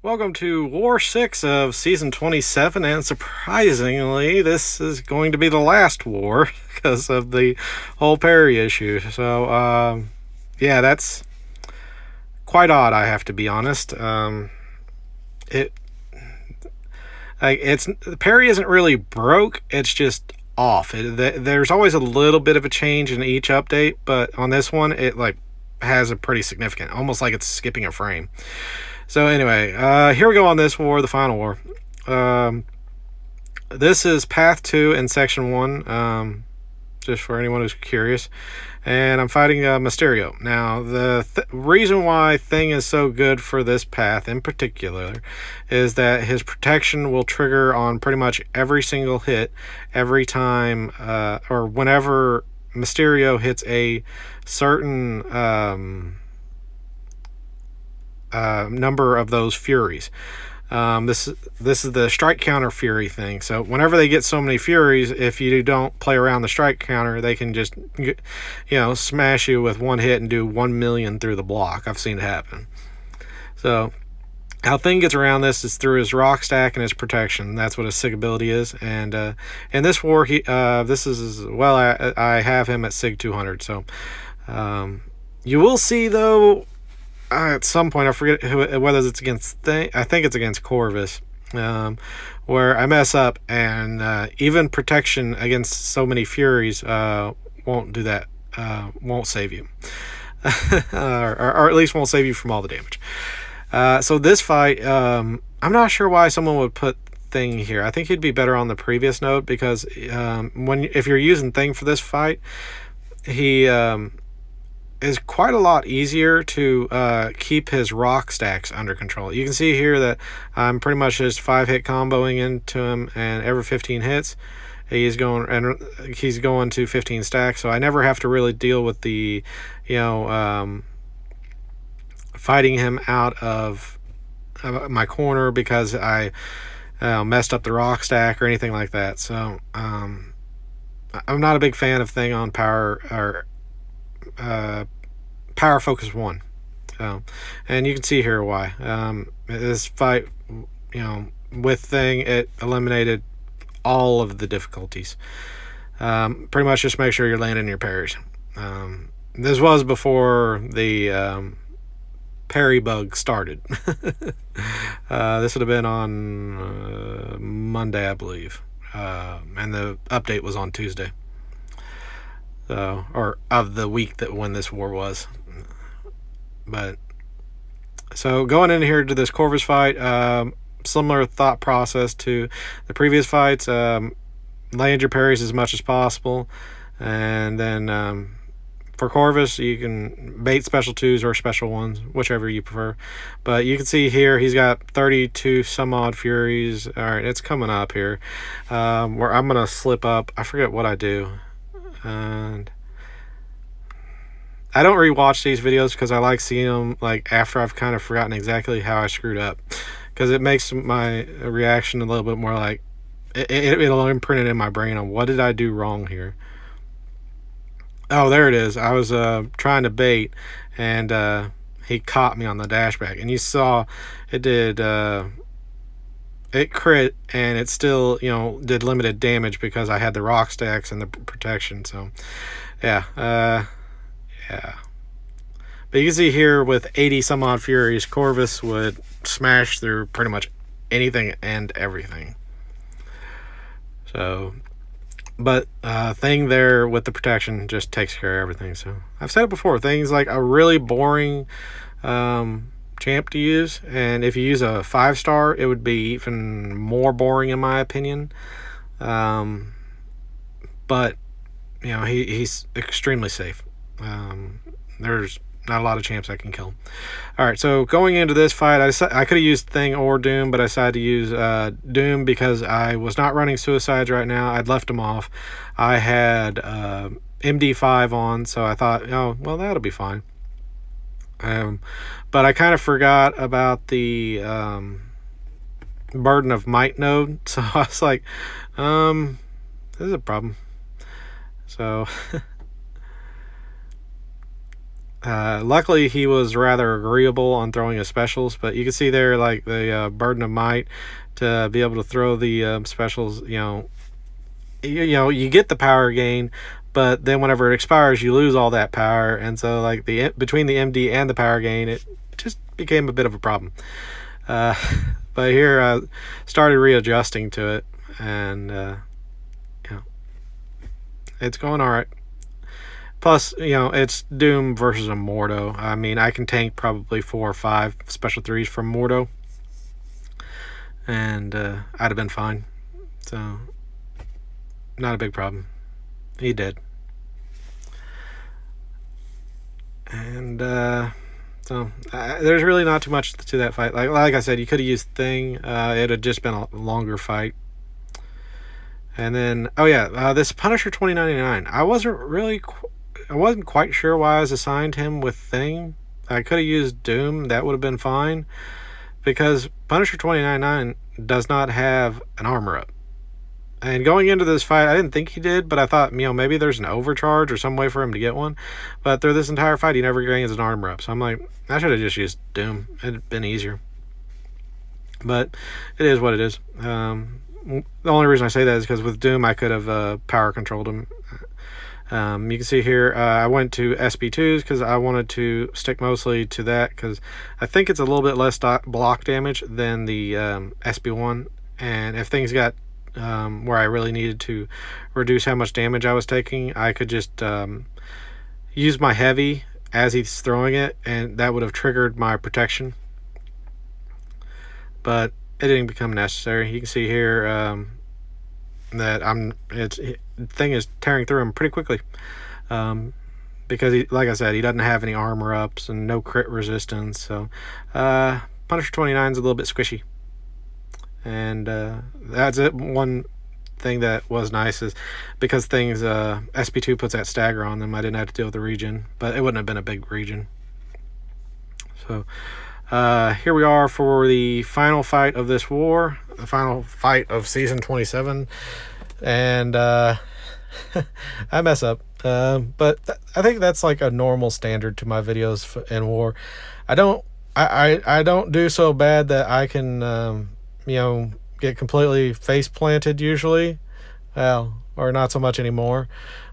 Welcome to War 6 of Season 27, and surprisingly, this is going to be the last war because of the whole Perry issue. So, yeah, that's quite odd, I have to be honest. It it's Perry isn't really broke, it's just off. There's always a little bit of a change in each update, but on this one, it has a pretty significant, almost like it's skipping a frame. So anyway, here we go on this war, the final war. This is Path 2 in Section 1, just for anyone who's curious. And I'm fighting Mysterio. Now, the reason why Thing is so good for this path in particular is that his protection will trigger on pretty much every single hit every time, or whenever Mysterio hits a certain number of those Furies. This is the strike counter Fury thing. So whenever they get so many Furies, if you don't play around the strike counter, they can just smash you with one hit and do 1 million through the block. I've seen it happen. So how Thing gets around this is through his rock stack and his protection. That's what his sig ability is. And in this war, I have him at sig 200. So you will see though. At some point, I forget whether it's against I think it's against Corvus, where I mess up, and even protection against so many Furies won't do that. Won't save you, or at least won't save you from all the damage. So this fight, I'm not sure why someone would put Thing here. I think he'd be better on the previous node because if you're using Thing for this fight, he is quite a lot easier to keep his rock stacks under control. You can see here that I'm pretty much just 5-hit comboing into him, and every 15 hits he's going to 15 stacks. So I never have to really deal with the fighting him out of my corner because I messed up the rock stack or anything like that. So I'm not a big fan of Thing on power or power focus 1. And you can see here why. This fight, with Thing, it eliminated all of the difficulties. Pretty much just make sure you're landing your parries. This was before the parry bug started. This would have been on Monday, I believe. And the update was on Tuesday. Or of the week that when this war was. But so going in here to this Corvus fight, similar thought process to the previous fights. Land your parries as much as possible, and then for Corvus you can bait special 2s or special 1s, whichever you prefer. But you can see here he's got 32 some odd Furies. All right, it's coming up here where I'm gonna slip up. I forget what I do. And I don't rewatch these videos because I like seeing them after I've kind of forgotten exactly how I screwed up, because it makes my reaction a little bit more it'll imprint it in my brain on what did I do wrong here. Oh, there it is. I was trying to bait, and he caught me on the dashback, and you saw it did it crit, and it still did limited damage because I had the rock stacks and the protection. So yeah. But you can see here with 80 some odd Furies, Corvus would smash through pretty much anything and everything. So, but Thing there with the protection just takes care of everything. So I've said it before, Thing's like a really boring champ to use, and if you use a 5-star, it would be even more boring in my opinion. But he's extremely safe. There's not a lot of champs I can kill. All right, so going into this fight, I could have used Thing or Doom, but I decided to use Doom because I was not running suicides right now. I'd left them off. I had MD5 on, so I thought, oh well, that'll be fine. But I kind of forgot about the Burden of Might node, so I was like, this is a problem. So Luckily, he was rather agreeable on throwing his specials, but you can see there, like, the burden of might to be able to throw the specials. You get the power gain, but then whenever it expires, you lose all that power, and so, like, between the MD and the power gain, it just became a bit of a problem. But here I started readjusting to it, and it's going all right. Plus, it's Doom versus a Mordo. I mean, I can tank probably 4 or 5 special 3s from Mordo, and I'd have been fine. So, not a big problem. He did. And so there's really not too much to that fight. Like I said, you could have used Thing. It had just been a longer fight. And then, this Punisher 2099. I wasn't quite sure why I was assigned him with Thing. I could have used Doom. That would have been fine. Because Punisher 2099 does not have an armor up. And going into this fight, I didn't think he did, but I thought, maybe there's an overcharge or some way for him to get one. But through this entire fight, he never gains an armor up. So I'm like, I should have just used Doom. It'd been easier. But it is what it is. The only reason I say that is because with Doom, I could have power controlled him. You can see here, I went to SB2s because I wanted to stick mostly to that because I think it's a little bit less block damage than the SB1. And if things got where I really needed to reduce how much damage I was taking, I could just use my heavy as he's throwing it, and that would have triggered my protection. But it didn't become necessary. You can see here that Thing is tearing through him pretty quickly, because like I said, he doesn't have any armor ups and no crit resistance. So Punisher 29 is a little bit squishy. And that's it. One thing that was nice is because Thing's SP2 puts that stagger on them, I didn't have to deal with the regen, but it wouldn't have been a big regen. So here we are for the final fight of this war, the final fight of season 27, and I mess up, but I think that's like a normal standard to my videos in war. I don't do so bad that I can get completely face planted usually, or not so much anymore,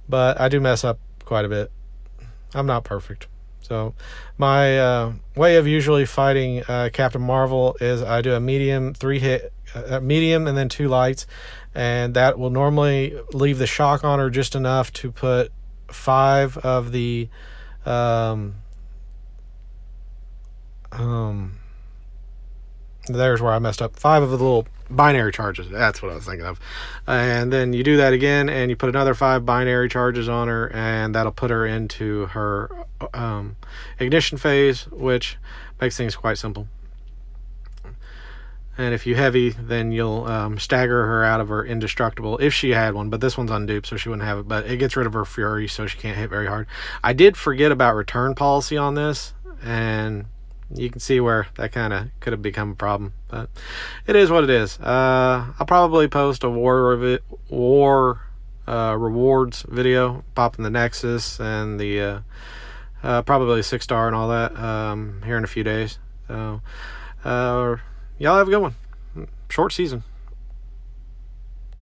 but I do mess up quite a bit. I'm not perfect. So my way of usually fighting Captain Marvel is I do a medium 3-hit, medium and then 2 lights, and that will normally leave the shock on her just enough to put 5 of the there's where I messed up. 5 of the little binary charges. That's what I was thinking of. And then you do that again, and you put another 5 binary charges on her, and that'll put her into her ignition phase, which makes things quite simple. And if you heavy, then you'll stagger her out of her indestructible, if she had one. But this one's unduped, so she wouldn't have it. But it gets rid of her fury, so she can't hit very hard. I did forget about return policy on this, and you can see where that kind of could have become a problem, but it is what it is. I'll probably post a war rewards video, popping the Nexus and the probably 6-star and all that here in a few days. So y'all have a good one. Short season.